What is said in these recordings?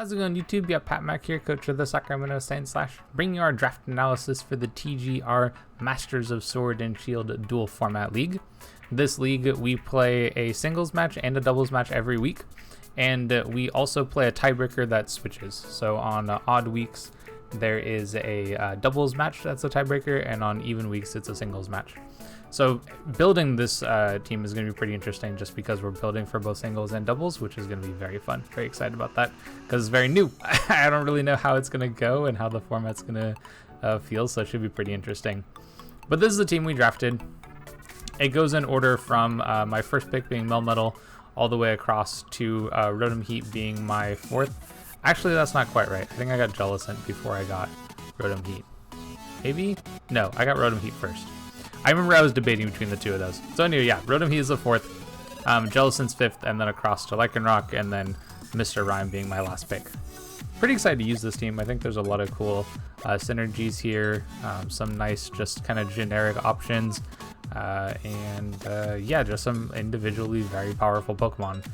How's it going, YouTube? Yeah, Pat Mac here, coach of the Sacramento Saints / bringing you our draft analysis for the TGR Masters of Sword and Shield Dual Format League. This league, we play a singles match and a doubles match every week, and we also play a tiebreaker that switches. So on odd weeks, there is a doubles match that's a tiebreaker, and on even weeks, it's a singles match. So building this team is going to be pretty interesting just because we're building for both singles and doubles, which is going to be very fun. Very excited about that because it's very new. I don't really know how it's going to go and how the format's going to feel, so it should be pretty interesting. But this is the team we drafted. It goes in order from my first pick being Melmetal all the way across to Rotom Heat being my fourth. Actually, that's not quite right. I think I got Jellicent before I got Rotom Heat. Maybe? No, I got Rotom Heat first. I remember I was debating between the two of those. So anyway, yeah, Rotom Heat is the fourth, Jellicent's fifth, and then across to Lycanroc, and then Mr. Rhyme being my last pick. Pretty excited to use this team. I think there's a lot of cool synergies here, some nice just kind of generic options, and yeah, just some individually very powerful Pokemon.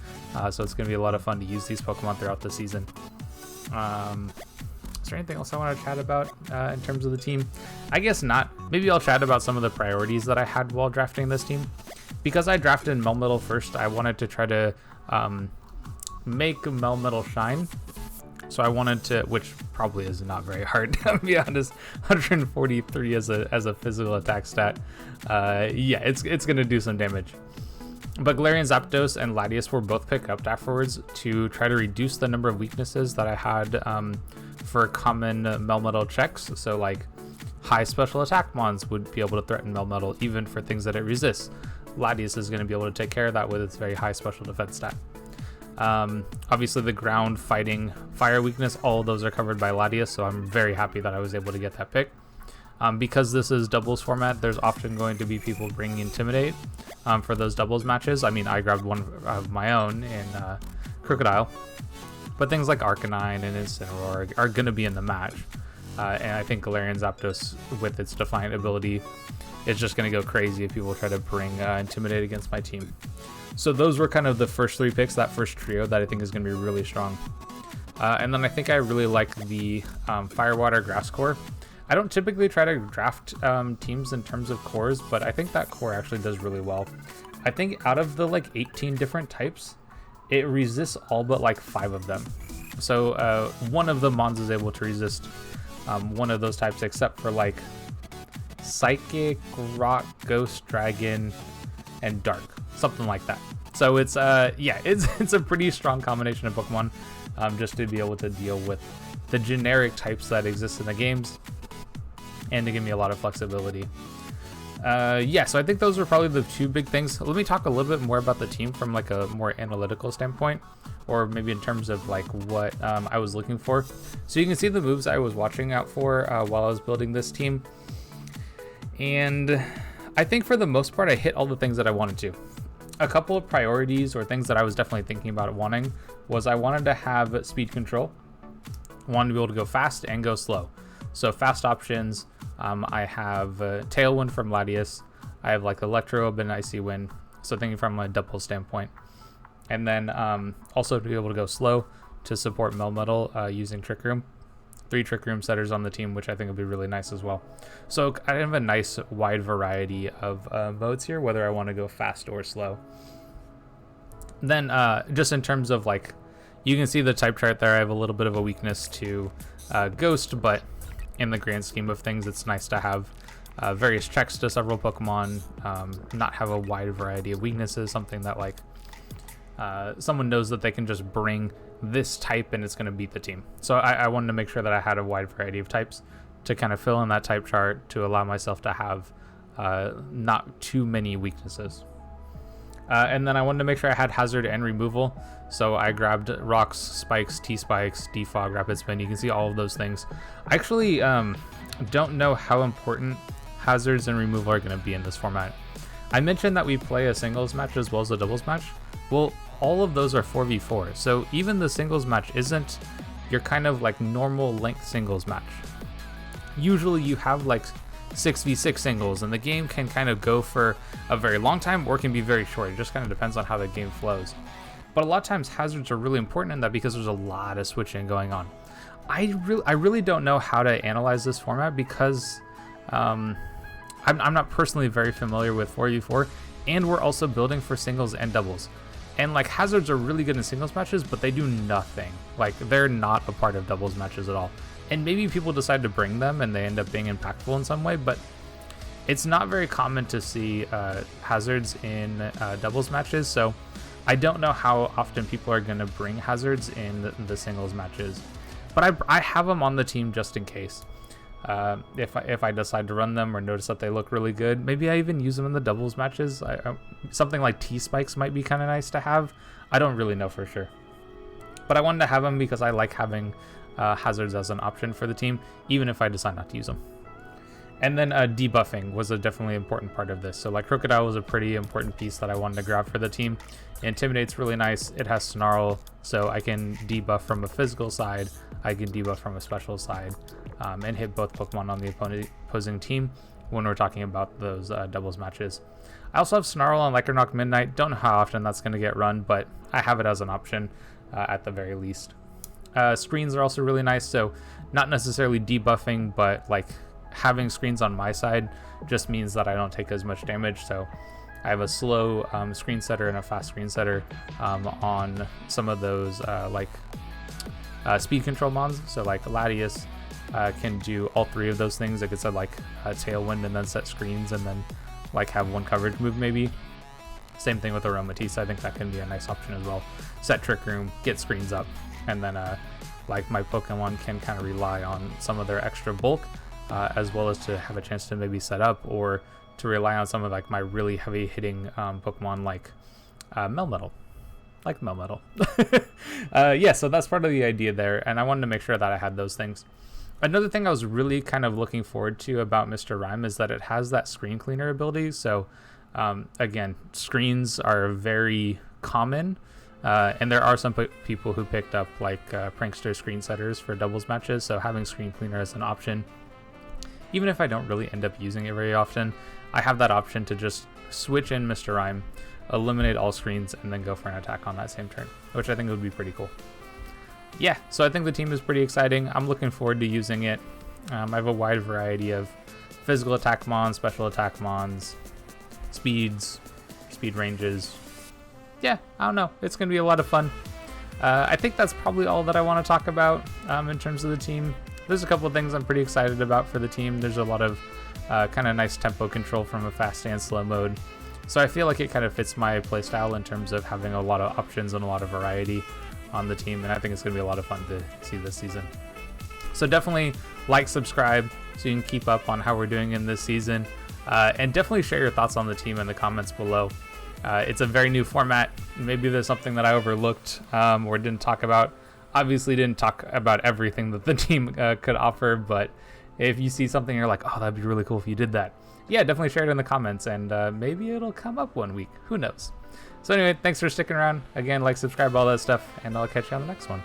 So it's going to be a lot of fun to use these Pokemon throughout the season. Is there anything else I want to chat about in terms of the team? I guess not. Maybe I'll chat about some of the priorities that I had while drafting this team. Because I drafted Melmetal first, I wanted to try to make Melmetal shine. So I wanted to, which probably is not very hard, to be honest. 143 as a physical attack stat. Yeah, it's going to do some damage. But Galarian Zapdos and Latias were both picked up afterwards to try to reduce the number of weaknesses that I had for common Melmetal checks. So like high special attack mons would be able to threaten Melmetal even for things that it resists. Latias is going to be able to take care of that with its very high special defense stat. Obviously the ground, fighting, fire weakness, all of those are covered by Latias, so I'm very happy that I was able to get that pick. Because this is doubles format, there's often going to be people bringing Intimidate for those doubles matches. I mean, I grabbed one of my own in Crocodile, but things like Arcanine and Incineroar are going to be in the match. And I think Galarian Zapdos, with its Defiant ability, is just going to go crazy if people try to bring Intimidate against my team. So those were kind of the first three picks, that first trio that I think is going to be really strong. And then I think I really like the Firewater Grass Core. I don't typically try to draft teams in terms of cores, but I think that core actually does really well. I think out of the like 18 different types, it resists all but like 5 of them. So one of the mons is able to resist one of those types, except for like Psychic, Rock, Ghost, Dragon, and Dark, something like that. So it's yeah, it's a pretty strong combination of Pokemon just to be able to deal with the generic types that exist in the games, and to give me a lot of flexibility. Yeah, so I think those are probably the two big things. Let me talk a little bit more about the team from like a more analytical standpoint, or maybe in terms of like what I was looking for. So you can see the moves I was watching out for while I was building this team. And I think for the most part, I hit all the things that I wanted to. A couple of priorities or things that I was definitely thinking about wanting was I wanted to have speed control. I wanted to be able to go fast and go slow. So fast options, I have Tailwind from Latias. I have like Electro and Icy Wind. So thinking from a double standpoint. And then also to be able to go slow to support Melmetal using Trick Room. 3 Trick Room setters on the team, which I think would be really nice as well. So I have a nice wide variety of modes here, whether I want to go fast or slow. Then just in terms of like, you can see the type chart there. I have a little bit of a weakness to Ghost, but in the grand scheme of things, it's nice to have various checks to several Pokemon, not have a wide variety of weaknesses, something that like someone knows that they can just bring this type and it's going to beat the team. So I wanted to make sure that I had a wide variety of types to kind of fill in that type chart to allow myself to have not too many weaknesses. And then I wanted to make sure I had hazard and removal. So I grabbed Rocks, Spikes, T-Spikes, Defog, Rapid Spin. You can see all of those things. I actually don't know how important hazards and removal are going to be in this format. I mentioned that we play a singles match as well as a doubles match. Well, all of those are 4v4. So even the singles match isn't your kind of like normal length singles match. Usually you have like 6v6 singles, and the game can kind of go for a very long time or can be very short. It just kind of depends on how the game flows. But a lot of times hazards are really important in that because there's a lot of switching going on. I really don't know how to analyze this format because I'm not personally very familiar with 4v4, and we're also building for singles and doubles. And like hazards are really good in singles matches, but they do nothing. Like they're not a part of doubles matches at all. And maybe people decide to bring them and they end up being impactful in some way, but it's not very common to see hazards in doubles matches. So I don't know how often people are going to bring hazards in the singles matches, but I have them on the team just in case. If I decide to run them or notice that they look really good, maybe I even use them in the doubles matches. Something like T-spikes might be kind of nice to have. I don't really know for sure, but I wanted to have them because I like having hazards as an option for the team, even if I decide not to use them. And then debuffing was a definitely important part of this. So like Crocodile was a pretty important piece that I wanted to grab for the team. Intimidate's really nice. It has Snarl, so I can debuff from a physical side. I can debuff from a special side, and hit both Pokemon on the opposing team when we're talking about those doubles matches. I also have Snarl on Electronaught Midnight. Don't know how often that's going to get run, but I have it as an option at the very least. Screens are also really nice, so not necessarily debuffing, but like having screens on my side just means that I don't take as much damage. So I have a slow screen setter and a fast screen setter on some of those speed control mons. So like Latias can do all three of those things. It could set like Tailwind and then set screens and then like have one coverage move maybe. Same thing with Aromatisse. I think that can be a nice option as well. Set Trick Room, get screens up, and then like my Pokemon can kind of rely on some of their extra bulk as well as to have a chance to maybe set up or to rely on some of like my really heavy hitting Pokemon like Melmetal. Like Melmetal. Yeah, so that's part of the idea there, and I wanted to make sure that I had those things. Another thing I was really kind of looking forward to about Mr. Rime is that it has that screen cleaner ability. So again, screens are very common, and there are some people who picked up like prankster screen setters for doubles matches, so having screen cleaner as an option, even if I don't really end up using it very often, I have that option to just switch in Mr. Rime, eliminate all screens, and then go for an attack on that same turn, which I think would be pretty cool. Yeah, so I think the team is pretty exciting. I'm looking forward to using it. I have a wide variety of physical attack mons, special attack mons, speeds, speed ranges. Yeah, I don't know. It's going to be a lot of fun. I think that's probably all that I want to talk about in terms of the team. There's a couple of things I'm pretty excited about for the team. There's a lot of kind of nice tempo control from a fast and slow mode. So I feel like it kind of fits my playstyle in terms of having a lot of options and a lot of variety on the team, and I think it's going to be a lot of fun to see this season. So definitely like, subscribe, so you can keep up on how we're doing in this season, and definitely share your thoughts on the team in the comments below. It's a very new format. Maybe there's something that I overlooked or didn't talk about. Obviously didn't talk about everything that the team could offer, but if you see something you're like, oh, that'd be really cool if you did that, yeah, definitely share it in the comments, and maybe it'll come up one week. Who knows? So anyway, thanks for sticking around. Again, like, subscribe, all that stuff, and I'll catch you on the next one.